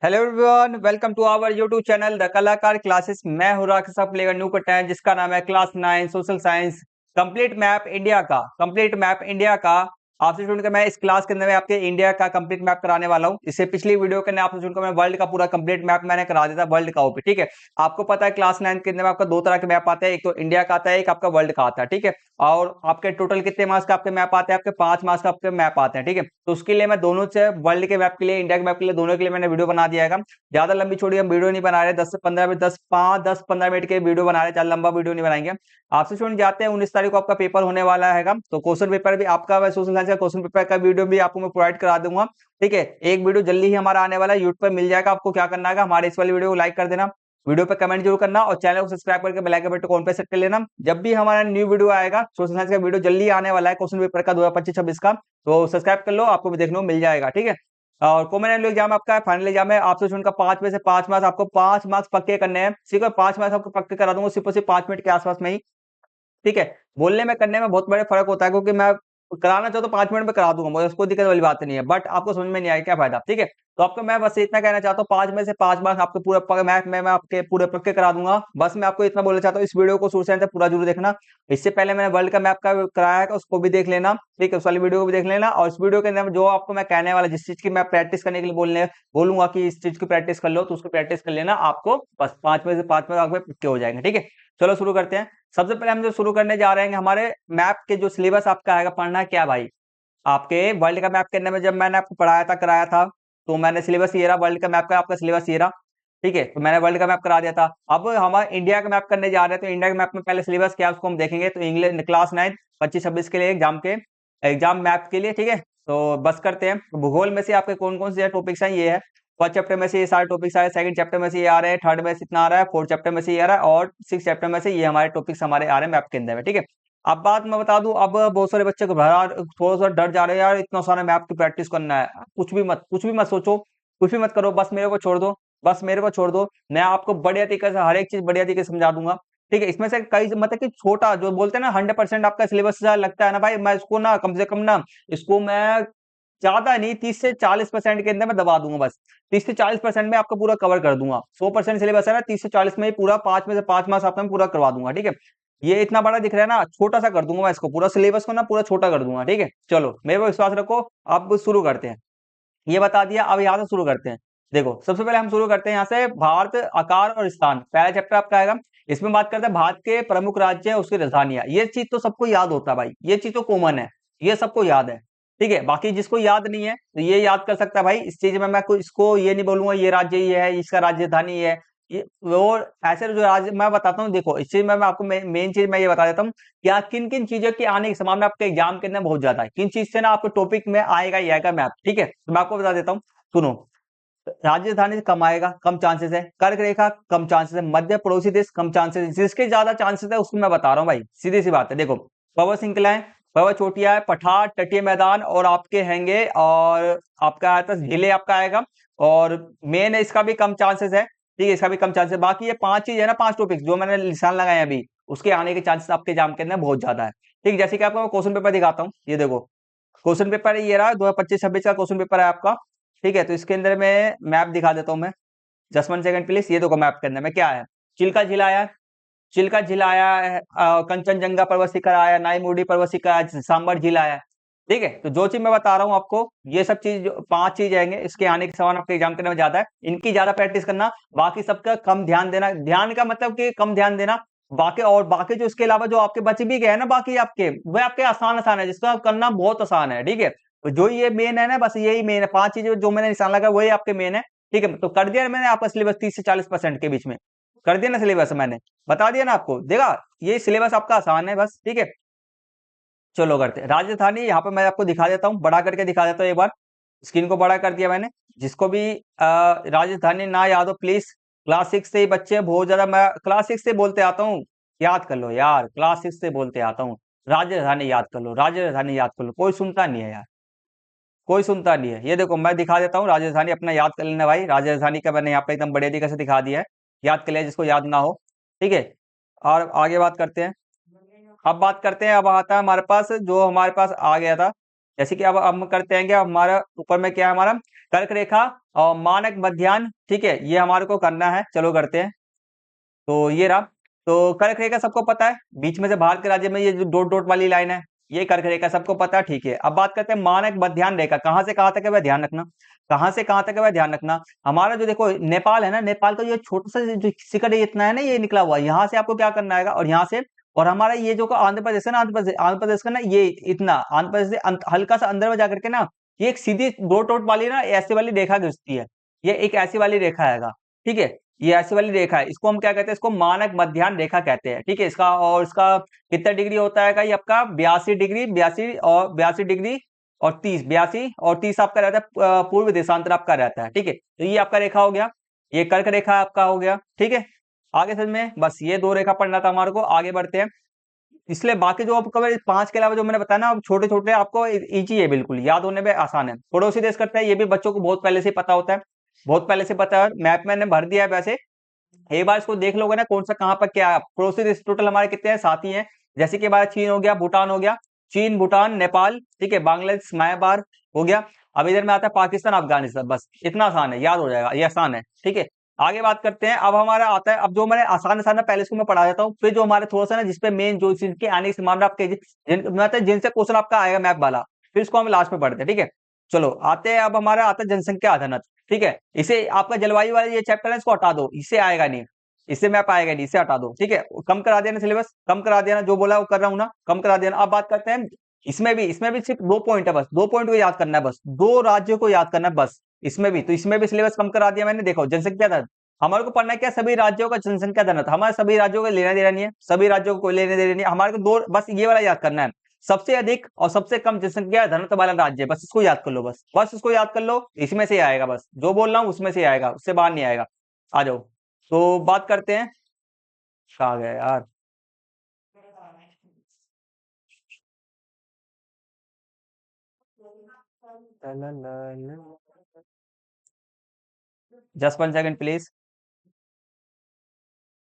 Hello everyone, welcome to our YouTube channel the Kalakar classes. मैं हूं राकेश, आप प्लेयर न्यू कटा है जिसका नाम है class 9 social science complete map India का। आपसे सुनकर मैं इस क्लास के अंदर में आपके इंडिया का कंप्लीट मैप कराने वाला हूं। इससे पिछली वीडियो के अंदर आपसे सुनकर मैं वर्ल्ड का पूरा कंप्लीट मैप मैंने करा दिया था, वर्ल्ड का ओपी। ठीक है, आपको पता है क्लास 9 के अंदर में आपका दो तरह के मैप आते हैं, एक तो इंडिया का आता है, एक आपका वर्ल्ड का आता है। ठीक है, और आपके टोटल कितने मार्क्स का आपके मैप आते हैं? आपके 5 मार्क्स का आपके मैप आते हैं। ठीक है, तो उसके लिए मैं दोनों से वर्ल्ड के मैप के लिए, इंडिया के मैप के लिए, दोनों के लिए मैंने वीडियो बना दिया है। ज्यादा लंबी छोड़ी हम वीडियो नहीं बना रहे, 10 से 15 मिनट, 10-15 मिनट के वीडियो बना रहे, ज्यादा लंबा वीडियो नहीं बनाएंगे। आपसे सुन जाते हैं 19 तारीख को आपका पेपर होने वाला है, तो क्वेश्चन पेपर भी आपका सोशल साइंस का क्वेश्चन पेपर का वीडियो भी आपको मैं प्रोवाइड करा दूंगा। ठीक है, एक वीडियो जल्दी ही हमारा आने वाला है, यूट्यूब पर मिल जाएगा। आपको क्या करना है, हमारे इस वाली वीडियो को लाइक कर देना, वीडियो पे कमेंट जरूर करना और चैनल को सब्सक्राइब करके बेल आइकन बटन को ऑन पे सेट कर लेना। जब भी हमारा न्यू वीडियो आएगा, सोशल साइंस का वीडियो जल्दी आने वाला है क्वेश्चन पेपर का 2025-26 का, तो सब्सक्राइब कर लो, आपको भी देखने को मिल जाएगा। ठीक है, और कॉमन एनुअल एग्जाम आपका है, फाइनल एग्जाम है। आपसे उनका 5 में से 5 मार्क्स, आपको 5 मार्क्स पक्के करने हैं। सिर्फ 5 मार्क्स आपको पक्के करा दूंगा, सिर्फ और सिर्फ 5 मिनट के आसपास में ही। ठीक है, बोलने में करने में बहुत बड़े फर्क होता है, क्योंकि मैं कराना चाहूँ तो 5 मिनट में करा दूंगा, मुझे उसको दिक्कत वाली बात नहीं है, बट आपको समझ में नहीं आएगा क्या फायदा। ठीक है, तो आपको मैं बस इतना कहना चाहता हूँ, 5 में से 5 मार्क्स आपके पूरे मैथ में मैं आपके पूरे पक्के करा दूंगा। बस मैं आपको इतना बोलना चाहता हूँ, इस वीडियो को शुरू से अंत तक पूरा जरूर देखना। इससे पहले मैंने वर्ल्ड का मैप का कराया है, उसको भी देख लेना। ठीक है, उस वाली वीडियो को भी देख लेना। और इस वीडियो के अंदर जो आपको मैं कहने वाला, जिस चीज की मैं प्रैक्टिस करने के लिए बोलूंगा कि इस चीज की प्रैक्टिस कर लो, तो उसको प्रैक्टिस कर लेना। आपको बस 5 में से 5 में आपके पक्के हो जाएंगे। ठीक है, चलो शुरू करते हैं। सबसे पहले हम जो शुरू करने जा रहे हैं, हमारे मैप के जो सिलेबस आपका आएगा, पढ़ना है क्या भाई? आपके वर्ल्ड का मैप करने में जब मैंने आपको पढ़ाया था, कराया था, तो मैंने सिलेबस ये रहा, वर्ल्ड का मैप का आपका सिलेबस ये रहा। ठीक है, तो मैंने वर्ल्ड का मैप करा दिया था। अब हम इंडिया का मैप करने जा रहे हैं, तो इंडिया के मैप में पहले सिलेबस क्या है उसको हम देखेंगे। तो इंग्लिश क्लास 9 25-26 के लिए एग्जाम मैप के लिए। ठीक है, तो बस करते हैं। तो भूगोल में से आपके कौन कौन से टॉपिक्स हैं, ये है। फर्स्ट चैप्टर में से ये सारे टॉपिक्स आए, सेकंड चैप्टर में से ये आ रहे हैं, थर्ड में से इतना आ रहा है, फोर्थ चैप्टर में से ये आ रहा है, और सिक्स चैप्टर में से ये हमारे टॉपिक्स हमारे आ रहे हैं मैप के अंदर में। ठीक है, अब बात मैं बता दूं, अब बहुत सारे बच्चे घबरा, थोड़ा सा डर जा रहे हैं, यार इतना सारा मैप की प्रैक्टिस करना है। कुछ भी मत सोचो, कुछ भी मत करो, बस मेरे को छोड़ दो, बस मेरे को छोड़ दो। मैं आपको बढ़िया तरीके से हर एक चीज बढ़िया तरीके से समझा दूंगा। ठीक है, इसमें से कई मतलब कि छोटा जो बोलते हैं ना, 100% आपका सिलेबस लगता है ना भाई, मैं इसको ना कम से कम ना, इसको मैं ज्यादा नहीं, 30 से 40% के अंदर मैं दबा दूंगा। बस 30 से 40% में आपको पूरा कवर कर दूंगा। 100% सिलेबस है ना, 30 से 40 में ही पूरा 5 में से 5 मार्क्स आपका मैं पूरा करवा दूंगा। ठीक है, ये इतना बड़ा दिख रहा है ना, छोटा सा कर दूंगा मैं इसको, पूरा सिलेबस को ना पूरा छोटा कर दूंगा। ठीक है, चलो मेरे पर विश्वास रखो। अब शुरू करते हैं, ये बता दिया, अब यहाँ से शुरू करते हैं। देखो, सबसे पहले हम शुरू करते हैं यहाँ से, भारत, आकार और स्थान, पहला चैप्टर आपका आएगा। इसमें बात करते हैं भारत के प्रमुख राज्य, उसकी राजधानियां। ये चीज तो सबको याद होता है भाई, ये चीज तो कॉमन है, ये सबको याद है। ठीक है, बाकी जिसको याद नहीं है तो ये याद कर सकता है भाई। इस चीज में मैं कोई इसको ये नहीं बोलूंगा ये राज्य ये है, इसका राजधानी ये है। ये वो ऐसे जो राज्य मैं बताता हूँ, देखो इस चीज में मैं आपको मेन चीज मैं ये बता देता हूँ, क्या किन किन चीजों की आने की संभावना आपके एग्जाम के अंदर बहुत ज्यादा है, किन चीज से ना आपको टॉपिक में आएगा ये आएगा मैप। ठीक है, तो मैं आपको बता देता हूँ, सुनो। राजधानी से कम आएगा, कम चांसेस है। कर्क रेखा कम चांसेस है। मध्य पड़ोसी देश कम चांसेस है। जिसके ज्यादा चांसेस है उसको मैं बता रहा हूँ भाई, सीधी सी बात है। देखो, पर्वत श्रृंखलाएं, पर्वत चोटियां है, पठार, तटीय मैदान और आपके हैंगे, और आपका आता है झीलें आपका आएगा। और मेन है, इसका भी कम चांसेस है। ठीक है, इसका भी कम चांसेस है। बाकी ये 5 चीज है ना, 5 टॉपिक जो मैंने निशान लगाए अभी, उसके आने के चांसेस आपके एग्जाम के अंदर बहुत ज्यादा है। ठीक, जैसे कि आपको मैं क्वेश्चन पेपर दिखाता हूँ, ये देखो क्वेश्चन पेपर ये रहा, 2025-26 का क्वेश्चन पेपर है आपका। ठीक है, तो इसके अंदर में मैप दिखा देता हूं मैं, जस्ट 1 सेकंड प्लीज। ये देखो मैप के अंदर में क्या है, चिल्का झील आया, चिल्का झील आया है, कंचनजंगा पर्वत शिखर आया, नाईमुडी पर्वत शिखर आया, सांबर झील आया। ठीक है, तो जो चीज मैं बता रहा हूँ आपको, ये सब चीज 5 चीज आएंगे, इसके आने के सवाल आपके एग्जाम करने में ज्यादा है, इनकी ज्यादा प्रैक्टिस करना। बाकी सबका कम ध्यान देना, ध्यान का मतलब कि कम ध्यान देना। बाकी जो इसके अलावा जो आपके बच भी गए हैं ना, बाकी आपके वह आपके आसान आसान है, जिसका करना बहुत आसान है। ठीक है, तो जो ये मेन है ना, बस यही मेन है, 5 चीजें जो मैंने निशान लगा वही आपके मेन है। ठीक है, तो कर दिया मैंने आपका सिलेबस 30 से 40% के बीच में कर दिया ना सिलेबस, मैंने बता दिया ना आपको, देखा ये सिलेबस आपका आसान है बस। ठीक है, चलो करते हैं। राजधानी यहाँ पे मैं आपको दिखा देता हूँ, बड़ा करके दिखा देता हूँ एक बार, स्क्रीन को बड़ा कर दिया मैंने। जिसको भी राजधानी ना याद हो प्लीज, क्लास 6 से ही बच्चे बहुत ज्यादा, मैं क्लास 6 से बोलते आता हूँ, याद कर लो यार, क्लास 6 से बोलते आता हूँ। राजधानी याद कर लो, राजधानी याद कर लो, कोई सुनता नहीं है यार, कोई सुनता नहीं है। ये देखो मैं दिखा देता हूँ, राजधानी अपना याद कर लेना भाई, राजधानी का मैंने यहाँ पे एकदम बढ़िया तरीके से दिखा दिया है, याद कर लिया जिसको याद ना हो। ठीक है, और आगे बात करते हैं। अब बात करते हैं, अब आता है हमारे पास जो हमारे पास आ गया था, जैसे कि अब हम करते हैं, क्या हमारा ऊपर में क्या है, हमारा कर्क रेखा और मानक मध्याह्न, ठीक है, ये हमारे को करना है, चलो करते हैं। तो ये रहा। तो कर्क रेखा सबको पता है, बीच में से बाहर के राज्य में ये जो डॉट डॉट वाली लाइन है, ये कर्क रेखा सबको पता है, ठीक है। अब बात करते हैं मानक मध्याह्न रेखा, कहाँ से कहाँ तक है वह ध्यान रखना, कहाँ से कहाँ तक है वह ध्यान रखना। हमारा जो देखो नेपाल है ना, नेपाल का ये छोटा सा जो शिखर है इतना है ना, ये निकला हुआ है, यहाँ से आपको क्या करना है और यहाँ से, और हमारा ये जो आंध्र प्रदेश है ना, आंध्र प्रदेश का ना ये इतना आंध्र प्रदेश से हल्का सा अंदर में जाकर के ना, ये एक सीधी डॉट डॉट वाली ना ऐसे वाली रेखा खींचती है, ये एक ऐसी वाली रेखा है, ठीक है। ये ऐसी वाली रेखा है, इसको हम क्या कहते हैं, इसको मानक मध्याह्न रेखा कहते हैं, ठीक है। इसका और इसका कितना डिग्री होता है, ये आपका 82 डिग्री, 82 और 82 डिग्री और 30, 82 और 30 आपका रहता है, पूर्व देशांतर आपका रहता है, ठीक है। तो ये आपका रेखा हो गया, ये कर्क रेखा आपका हो गया, ठीक है। आगे समझ में, बस ये दो रेखा पढ़ना था हमारे को, आगे बढ़ते हैं। इसलिए बाकी जो आपको 5 के अलावा जो मैंने बताया ना, छोटे छोटे आपको इजी है, बिल्कुल याद होने में आसान है। पड़ोसी देश करता है, ये भी बच्चों को बहुत पहले से पता होता है, बहुत पहले से पता है, मैप मैंने भर दिया है वैसे। एक बार इसको देख लोगे ना, कौन सा कहाँ पर क्या है। पड़ोसी देश टोटल हमारे कितने हैं, 7 ही हैं। जैसे कि हमारा चीन हो गया, भूटान हो गया, चीन भूटान नेपाल, ठीक है, बांग्लादेश म्यांमार हो गया। अब इधर में आता है पाकिस्तान अफगानिस्तान, बस इतना आसान है, याद हो जाएगा, ये आसान है, ठीक है। आगे बात करते हैं, अब हमारा आता है, अब जो मैंने आसान आसान पहले इसको मैं पढ़ा देता हूँ, फिर जो हमारे थोड़ा सा ना जिसपे मेन जो जिनके आने की संभावना आपके मतलब जिनसे क्वेश्चन आपका आएगा मैप वाला, फिर इसको हम लास्ट में पढ़ते हैं, ठीक है। चलो आते हैं, अब हमारा आता है जनसंख्या घनत्व, ठीक है। इसे आपका जलवायु वाला ये चैप्टर है, इसको हटा दो, इससे आएगा नहीं, इससे मैप आएगा नहीं, इसे हटा दो, ठीक है। कम करा देना सिलेबस, कम करा देना, जो बोला वो कर रहा हूं ना, कम करा देना। अब बात करते हैं, इसमें भी सिर्फ 2 पॉइंट है, बस 2 पॉइंट को याद करना है, बस 2 राज्यों को याद करना है बस। इसमें भी सिलेबस कम करा दिया मैंने, देखो जनसंख्या दर हमारे को पढ़ना है क्या, सभी राज्यों का जनसंख्या दर था, हमारे सभी राज्यों का लेना देना नहीं है, सभी राज्यों को कोई लेने देना नहीं है, हमारे को 2 बस ये वाला याद करना है, सबसे अधिक और सबसे कम जनसंख्या घनत्व वाला राज्य, बस इसको याद कर लो, बस इसको याद कर लो, इसमें से आएगा, बस जो बोल रहा हूँ उसमें से आएगा, उससे बाहर नहीं आएगा। आ जाओ, तो बात करते हैं, कहा गया यार, जस्ट 1 सेकंड प्लीज,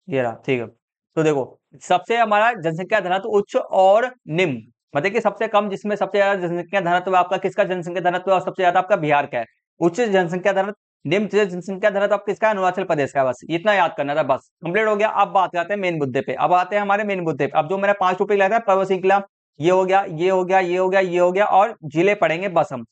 ये रहा, ठीक है। तो देखो, सबसे हमारा जनसंख्या घनत्व उच्च और निम्न, मतलब कि सबसे कम जिसमें सबसे ज्यादा जनसंख्या घनत्व आपका किसका जनसंख्या घनत्व और सबसे ज्यादा आपका बिहार का है, उच्च जनसंख्या घनत्व, निम्न जनसंख्या घनत्व आपका किसका है, अरुणाचल प्रदेश का है, बस इतना याद करना था, बस कंप्लीट हो गया। अब बात करते हैं मेन मुद्दे पे, अब आते हैं हमारे मेन मुद्दे पे। अब जो मैंने 5 टॉपिक लाया था, पर्वत श्रृंखला, ये हो गया, ये हो गया, ये हो गया, ये हो गया, और जिले पढ़ेंगे बस हम,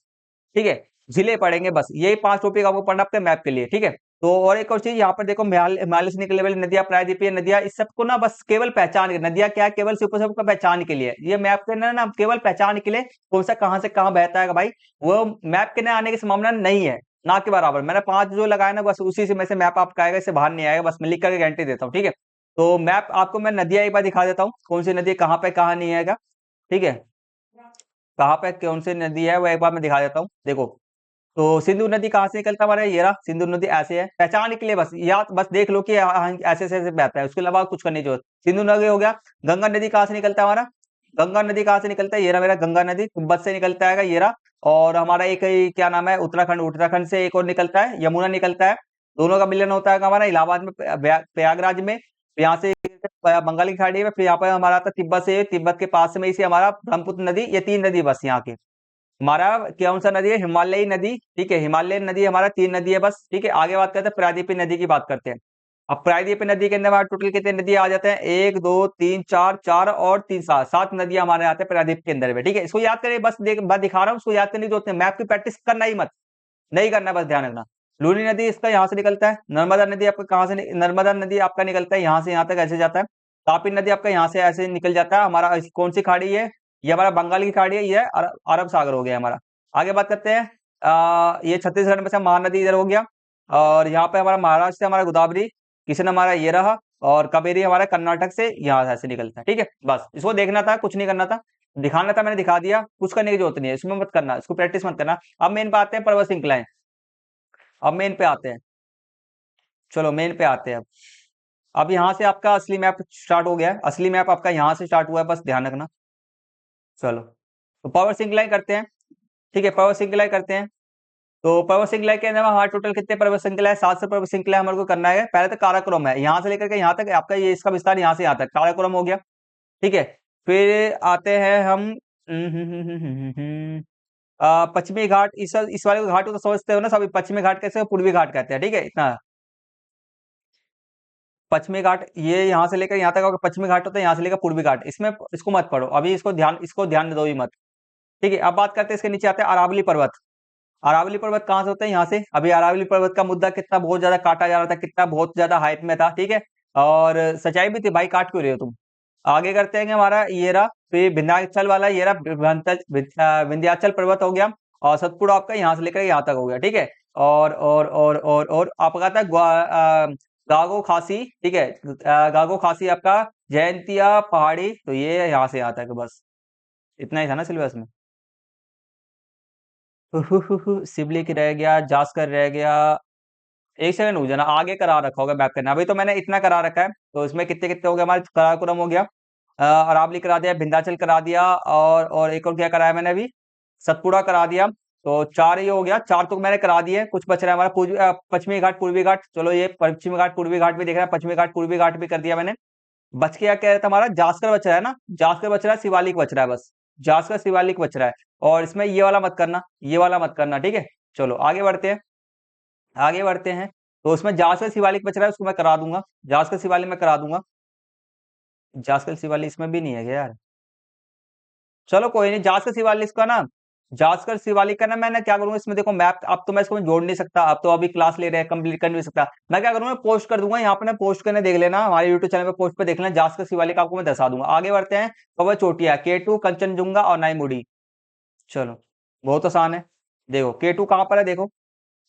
ठीक है, जिले पढ़ेंगे बस, यही 5 टॉपिक आपको पढ़ना आपके मैप के लिए, ठीक है। तो और एक और चीज यहाँ पर देखो, हिमालय से निकलने वाली नदियां, प्रायद्वीपीय नदियां, इस सबको ना बस केवल पहचान, नदियां क्या है, केवल सिर्फ सबको पहचान के लिए, ये मैप के ना केवल पहचान के लिए, कौन सा कहाँ से कहाँ बहता है भाई, वो मैप के न आने की संभावना नहीं है, ना के बराबर। मैंने 5 जो लगाया ना, बस उसी से में से मैप आपका आएगा, इससे बाहर नहीं आएगा, बस मैं लिख करके गारंटी देता हूँ, ठीक है। तो मैप आपको मैं नदियां एक बार दिखा देता हूँ, कौन सी नदी कहाँ पे कहाँ नहीं आएगा, ठीक है, कहाँ पे कौन सी नदी है वो एक बार मैं दिखा देता हूँ, देखो। तो सिंधु नदी कहाँ से निकलता है हमारा, ये रहा सिंधु नदी, ऐसे है, पहचान के लिए बस, याद बस देख लो कि ऐसे ऐसे बहता है, उसके अलावा कुछ करने की जरूरत। सिंधु नदी हो गया। गंगा नदी कहाँ से निकलता है हमारा, गंगा नदी कहाँ से निकलता है, ये रहा मेरा गंगा नदी, तिब्बत से निकलता है, ये रहा। और हमारा एक क्या नाम है, उत्तराखंड, उत्तराखंड से एक और निकलता है, यमुना निकलता है, दोनों का मिलन होता है हमारा इलाहाबाद में, प्रयागराज में, फिर यहाँ से बंगाली खाड़ी में, फिर यहाँ पर हमारा आता है तिब्बत से, तिब्बत के पास में इसे हमारा ब्रह्मपुत्र नदी, ये 3 नदी बस यहाँ के। हमारा कौन सा नदी है, हिमालयी नदी, ठीक है, हिमालयन नदी हमारा 3 नदी है बस, ठीक है। आगे बात करते हैं प्रायद्वीपीय नदी की, बात करते हैं। अब प्रायद्वीपीय नदी के अंदर हमारे टोटल कितने नदी आ जाते हैं, 1 2 3 4, 4 और 3 7, 7 नदियां हमारे आते हैं प्रायद्वीप के अंदर में, ठीक है। इसको याद करें बस, मैं दिखा रहा हूँ, इसको याद करने की जरूरत है, मैप की प्रैक्टिस करना ही मत, नहीं करना, बस ध्यान रखना। लूनी नदी इसका यहाँ से निकलता है, नर्मदा नदी आपका कहाँ से नर्मदा नदी आपका निकलता है यहाँ से यहाँ तक ऐसे जाता है, तापी नदी आपका यहाँ से ऐसे निकल जाता है, हमारा कौन सी खाड़ी है, ये हमारा बंगाल की खाड़ी है, ये अरब सागर हो गया हमारा। आगे बात करते हैं, ये छत्तीसगढ़ में से महानदी इधर हो गया, और यहाँ पे हमारा महाराष्ट्र से हमारा गोदावरी, किशन हमारा ये रहा, और कावेरी हमारा कर्नाटक से यहाँ ऐसे निकलता है, ठीक है। बस इसको देखना था, कुछ नहीं करना था, दिखाना था, मैंने दिखा दिया, कुछ करने की जरूरत नहीं है, इसमें मत करना, इसको प्रैक्टिस मत करना। अब मेन पे आते हैं, पर्वत श्रृंखलाएं, अब मेन पे आते हैं, चलो मेन पे आते हैं। अब यहाँ से आपका असली मैप स्टार्ट हो गया है, असली मैप आपका यहाँ से स्टार्ट हुआ है, बस ध्यान रखना। चलो, तो पावर श्रृंखलाएं करते हैं, ठीक है, पावर श्रृंखलाएं करते हैं। तो पर्वत श्रृंखला के अंदर हमारा टोटल कितने पर्वत श्रृंखला है, 7 से पर्वत श्रृंखला हमारे को करना है। पहले तो काराकोरम है, यहाँ से लेकर के यहाँ तक आपका ये इसका विस्तार यहाँ से यहाँ तक काराकोरम हो गया, ठीक है। फिर आते हैं हम पश्चिमी घाट, इस वाले को घाट को तो समझते हो ना सभी, पश्चिमी घाट कैसे पूर्वी घाट कहते हैं, ठीक है इतना। पश्चिमी घाट ये यहाँ से लेकर यहाँ तक होगा, पश्चिमी घाट होता है यहाँ से लेकर पूर्वी घाट, इसमें इसको मत पढ़ो अभी, इसको ध्यान दो ही मत। ठीक है, अब बात करते हैं इसके नीचे आते हैं अरावली पर्वत। अरावली पर्वत कहाँ से होते हैं? यहाँ से। अभी अरावली पर्वत का मुद्दा कितना बहुत ज्यादा काटा जा रहा था, कितना बहुत ज्यादा हाइप में था, ठीक है, और सच्चाई भी थी भाई, काट क्यों रहे हो तुम? आगे करते हैं कि हमारा ये रहा, तो ये विंध्याचल वाला, ये रहा विंध्याचल पर्वत हो गया, और सतपुड़ा आपका यहाँ से लेकर यहाँ तक हो गया, ठीक है। और आपका आता है गागो खासी, ठीक है, गागो खासी आपका जयंतिया पहाड़ी, तो ये यहाँ से यहाँ तक बस, इतना ही था ना सिलेबस में। सिबलिक रह गया, जास्कर रह गया, एक सेकंड रुक जाना, आगे करा रखा होगा मैप करना, अभी तो मैंने इतना करा रखा है, तो इसमें कितने कितने हो गए हमारे, काराकोरम हो गया, अरावली करा दिया, विंध्याचल करा दिया, और एक और क्या कराया मैंने अभी, सतपुड़ा करा दिया, तो 4 ही हो गया, 4 तो मैंने करा दिए, कुछ बच रहा है हमारा पश्चिमी घाट पूर्वी घाट, चलो ये पश्चिमी घाट पूर्वी घाट भी देख रहा है, पश्चिमी घाट पूर्वी घाट भी कर दिया मैंने। बच गया क्या था हमारा, जास्कर बच रहा है ना, जास्कर बच रहा है, शिवालिक बच रहा है बस, जास्कर शिवालिक बच रहा है, और इसमें ये वाला मत करना, ये वाला मत करना, ठीक है। चलो आगे बढ़ते हैं, आगे बढ़ते हैं, तो उसमें जासकर शिवालिक बच रहा है, उसको मैं करा दूंगा, जासकर शिवालिक मैं करा दूंगा, जासकर शिवालिक इसमें भी नहीं है क्या यार? चलो कोई नहीं, जासकर शिवालिक का ना, जासकर शिवालिक का ना मैंने क्या करूंगा इसमें, देखो मैप अब तो मैं इसको जोड़ नहीं सकता, अब तो अभी क्लास ले रहे हैं, कंप्लीट कर नहीं सकता, मैं क्या करूंगा, पोस्ट कर दूंगा यहाँ पे ना, पोस्ट करने देख लेना हमारे यूट्यूब चैनल पे, पोस्ट पे देख लेना, जासकर शिवालिक आपको मैं दर्शा दूंगा। आगे बढ़ते हैं, कवर चोटिया, K2 कंचनजुंगा और नाईमुड़ी। चलो बहुत आसान है, देखो K2 कहाँ पर है, देखो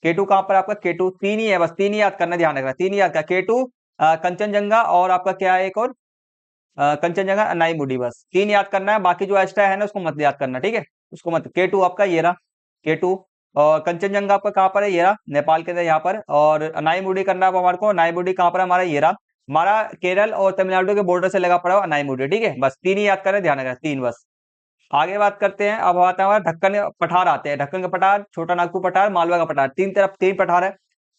K2 कहाँ पर है आपका, K2 तीन ही है बस, तीन ही याद करना, ध्यान रखना, तीन ही याद कर, K2 कंचनजंगा और आपका क्या है एक और, कंचनजंगा नाईमुडी, बस तीन याद करना है, बाकी जो एक्स्ट्रा है ना उसको मत याद करना, ठीक है, उसको मत। K2 आपका ये रहा, K2, और कंचनजंगा आपका कहाँ पर है, ये रहा नेपाल के अंदर यहाँ पर, और नाईमुडी करना है हमारे को, नाईमुडी कहाँ पर है हमारा, ये रहा हमारा केरल और तमिलनाडु के बॉर्डर से लगा पड़ा हुआ नाईमुडी, ठीक है, बस तीन ही याद करें, ध्यान रखना, तीन बस। आगे बात करते हैं, अब आता है हमारा ढक्कन पठार, आते हैं ढक्कन का पठार, छोटा नागपुर पठार, मालवा का पठार, तीन तरफ तीन पठार है,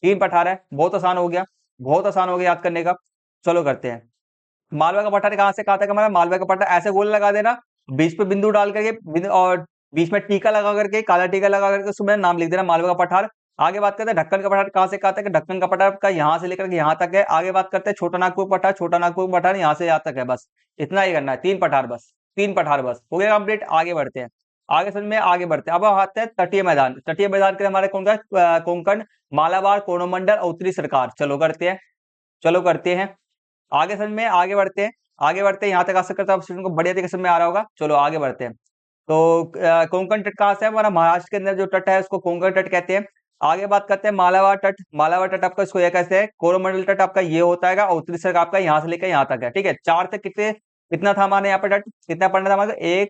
तीन पठार है, बहुत आसान हो गया, बहुत आसान हो गया याद करने का। चलो करते हैं, मालवा का पठार कहाँ से कहाँ तक हमारा, मालवा का पठार ऐसे गोल लगा देना, बीच पे बिंदु डाल करके और बीच में टीका लगा करके, काला टीका लगा करके उसमें नाम लिख देना, मालवा का पठार। आगे बात करते हैं ढक्कन का पठार कहाँ से कहाँ तक है, ढक्कन का पठार का यहाँ से लेकर के यहाँ तक है। आगे बात करते हैं छोटा नागपुर पठार, छोटा नागपुर पठार यहाँ से यहाँ तक है, बस इतना ही करना है, तीन पठार बस, तीन पठार बस हो गया कंप्लीट। आगे बढ़ते हैं, आगे समझ में, आगे बढ़ते हैं, अब आते हैं तटीय मैदान। तटीय मैदान के हमारे कौन का, कोंकण, मालाबार, कोरोमंडल और उत्तरी सरकार। चलो करते हैं, चलो करते हैं, आगे समझ में, आगे बढ़ते हैं, आगे बढ़ते हैं, यहाँ तक आ सकता है, स्टूडेंट को बढ़िया तरीके से समझ में आ रहा होगा। चलो आगे बढ़ते हैं, तो कोंकण तट कहाँ से है हमारा, महाराष्ट्र के अंदर जो तट है उसको कोंकण तट कहते हैं। आगे बात करते हैं मालाबार तट, मालाबार तट आपका इसको यह कैसे है, कोरोमंडल तट आपका ये होता है, और उत्तरी सरकार आपका यहाँ से लेकर यहाँ तक है, ठीक है। चार से कितने, कितना था हमारे यहाँ पे तट, कितना पढ़ना था हमारे, एक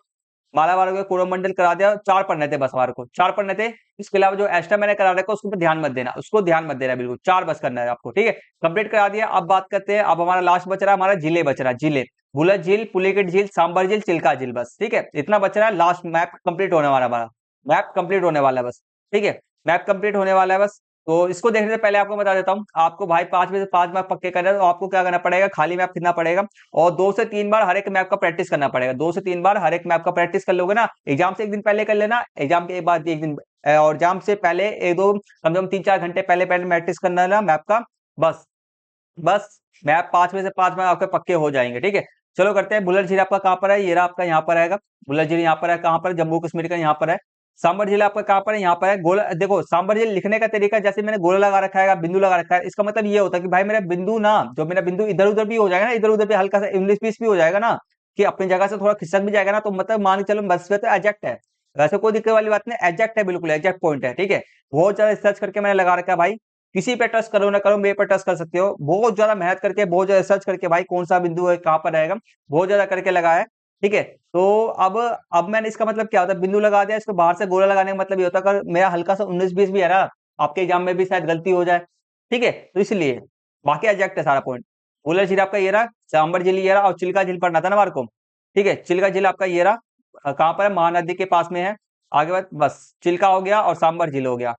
मालाबार हो गया, कोरोमंडल करा दिया, चार पढ़ने थे बस हमारे को, चार पढ़ने थे। इसके अलावा जो एक्स्ट्रा मैंने करा रखा उसको ध्यान मत देना, उसको ध्यान मत देना, बिल्कुल चार बस करना है आपको, ठीक है। कंप्लीट करा दिया। अब बात करते हैं, अब हमारा लास्ट बच रहा है, हमारा जिले बच रहा है, जिले, बुलत झील, पुलिकट झील, सांबर झील, चिल्का झील, बस ठीक है, इतना बच रहा है, लास्ट मैप कंप्लीट होने वाला, हमारा मैप कंप्लीट होने वाला है बस, ठीक है, मैप कंप्लीट होने वाला है बस। तो इसको देखने से पहले आपको बता देता हूँ, आपको भाई 5 में से 5 मैप पक्के करना है, तो आपको क्या करना पड़ेगा, खाली मैप खरीदना पड़ेगा, और 2 से 3 बार हर एक मैप का प्रैक्टिस करना पड़ेगा, 2 से 3 बार हर एक मैप का प्रैक्टिस कर लोगे ना, एग्जाम से एक दिन पहले कर लेना, एग्जाम के बाद एक दिन, और एग्जाम से पहले एक दो कम से कम 3-4 घंटे पहले पहले प्रैक्टिस करना है ना मैप का, बस बस मैप 5 में से 5 मैप आपके पक्के हो जाएंगे, ठीक है। चलो करते हैं, बुलर झील आपका कहाँ पर है, ये रहा आपका यहाँ पर आएगा, बुलर झील यहाँ पर है, कहाँ पर, जम्मू कश्मीर का यहाँ पर है। सांबर झील आपका कहाँ पर है, यहाँ पर है। गोला, देखो सांबर झील लिखने का तरीका, जैसे मैंने गोला लगा रखा है, बिंदु लगा रखा है, इसका मतलब ये होता है कि भाई मेरा बिंदु ना, जो मेरा बिंदु इधर उधर भी हो जाएगा ना, इधर उधर भी हल्का सा इंग्लिश पीस भी हो जाएगा ना, कि अपनी जगह से थोड़ा खिसक भी जाएगा ना, तो मतलब मान के चलो बस में तो एग्जैक्ट है, वैसे कोई दिक्कत वाली बात नहीं, एग्जैक्ट है, बिल्कुल एग्जैक्ट पॉइंट है, ठीक है। बहुत ज्यादा सर्च करके मैंने लगा रखा है भाई, किसी पे टच करो ना करो, मेरे पे टच कर सकते हो, बहुत ज्यादा मेहनत करके, बहुत ज्यादा सर्च करके भाई, कौन सा बिंदु है कहाँ पर रहेगा, बहुत ज्यादा करके लगा है, ठीक है। तो अब मैंने इसका मतलब क्या होता है, बिंदु लगा दिया, इसको बाहर से गोला लगाने का मतलब ये होता है, अगर मेरा हल्का सा 19-20 भी है ना, आपके एग्जाम में भी शायद गलती हो जाए, ठीक है, तो इसलिए बाकी एग्जैक्ट है सारा पॉइंट। गोला झील आपका ये रहा, सांबर झील ये रहा, और चिल्का झील पढ़ना था ना हमारे को, ठीक है, चिल्का झील आपका ये रहा, कहाँ पर है, महानदी के पास में है। आगे बात, बस चिल्का हो गया और सांबर झील हो गया।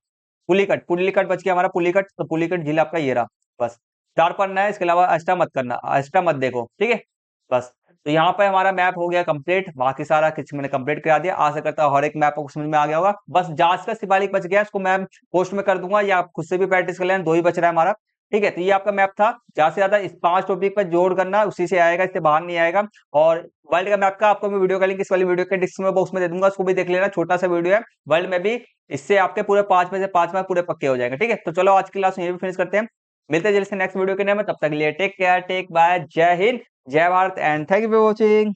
पुलिकट, पुलिकट बच गया हमारा, पुलिकट, तो पुलिकट झील आपका ये रहा, बस चार पढ़ना है, इसके अलावा एक्स्ट्रा मत करना, एक्स्ट्रा मत देखो, ठीक है, बस तो यहाँ पे हमारा मैप हो गया कंप्लीट, बाकी सारा कुछ मैंने कंप्लीट करा दिया। आशा करता हूँ हर एक मैप आपको समझ में आ गया होगा। बस जांच का शिवालिक बच गया, इसको मैं पोस्ट में कर दूंगा या आप खुद से भी प्रैक्टिस कर लेना, 2 ही बच रहा है हमारा। ठीक है, तो ये आपका मैप था। ज्यादा से ज्यादा इस 5 टॉपिक पर जोड़ करना, उसी से आएगा, इससे बाहर नहीं आएगा। और वर्ल्ड का मैप का आपको मैं वीडियो का लिंक इस वाली वीडियो के डिस्क्रिप्शन बॉक्स में दे दूंगा, उसको भी देख लेना, छोटा सा वीडियो है। वर्ल्ड में भी इससे आपके पूरे 5 में से 5 मार्क पूरे पक्के हो जाएंगे। ठीक है, तो चलो आज की क्लास यहीं पे फिनिश करते हैं। मिलते हैं जल्दी से नेक्स्ट वीडियो के नए में, तब तक के लिए टेक केयर, टेक बाय, जय हिंद, जय Bharat and thank you for watching.